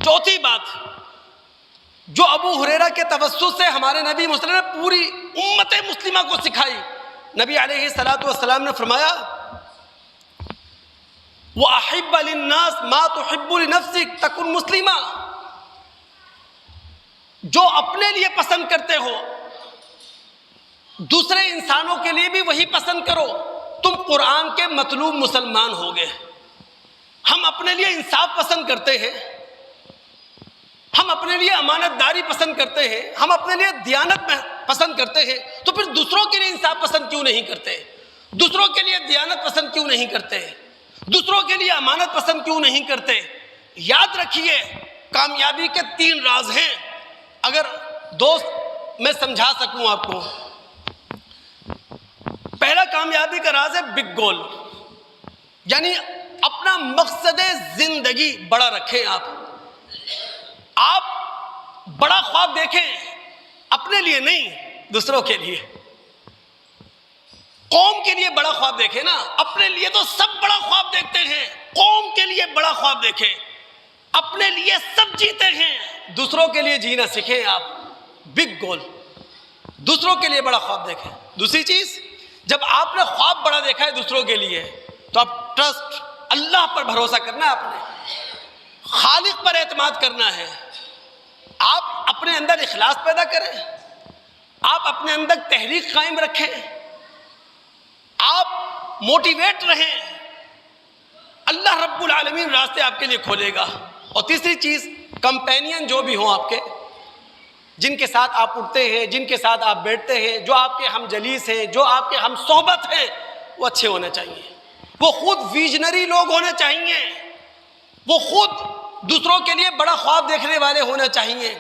چوتھی بات جو ابو ہریرہ کے توسط سے ہمارے نبی مسلم نے پوری امت مسلمہ کو سکھائی، نبی علیہ الصلوۃ والسلام نے فرمایا وَأَحِبَّ لِلنَّاسِ مَا تُحِبُّ لِنَفْسِكَ تَكُنْ مُسْلِمًا، جو اپنے لیے پسند کرتے ہو دوسرے انسانوں کے لیے بھی وہی پسند کرو، تم قرآن کے مطلوب مسلمان ہوگے۔ ہم اپنے لیے انصاف پسند کرتے ہیں، ہم اپنے لیے امانت داری پسند کرتے ہیں، ہم اپنے لیے دیانت پسند کرتے ہیں، تو پھر دوسروں کے لیے انصاف پسند کیوں نہیں کرتے؟ دوسروں کے لیے دیانت پسند کیوں نہیں کرتے؟ دوسروں کے لیے امانت پسند کیوں نہیں کرتے؟ یاد رکھیے کامیابی کے 3 راز ہیں، اگر دوست میں سمجھا سکوں آپ کو۔ پہلا کامیابی کا راز ہے بگ گول، یعنی اپنا مقصد زندگی بڑا رکھیں۔ آپ بڑا خواب دیکھیں، اپنے لیے نہیں دوسروں کے لیے، قوم کے لیے بڑا خواب دیکھیں نا، اپنے لیے تو سب بڑا خواب دیکھتے ہیں، قوم کے لیے بڑا خواب دیکھیں، اپنے لیے سب جیتے ہیں، دوسروں کے لیے جینا سیکھیں۔ آپ بگ گول، دوسروں کے لیے بڑا خواب دیکھیں۔ دوسری چیز، جب آپ نے خواب بڑا دیکھا ہے دوسروں کے لیے تو آپ ٹرسٹ، اللہ پر بھروسہ کرنا ہے، آپ نے خالق پر اعتماد کرنا ہے۔ آپ اپنے اندر اخلاص پیدا کریں، آپ اپنے اندر تحریک قائم رکھیں، آپ موٹیویٹ رہیں، اللہ رب العالمین راستے آپ کے لیے کھولے گا۔ اور تیسری چیز، کمپینین جو بھی ہوں آپ کے، جن کے ساتھ آپ اٹھتے ہیں، جن کے ساتھ آپ بیٹھتے ہیں، جو آپ کے ہم جلیس ہیں، جو آپ کے ہم صحبت ہیں، وہ اچھے ہونے چاہیے، وہ خود ویژنری لوگ ہونے چاہیے، وہ خود دوسروں کے لیے بڑا خواب دیکھنے والے ہونا چاہیے۔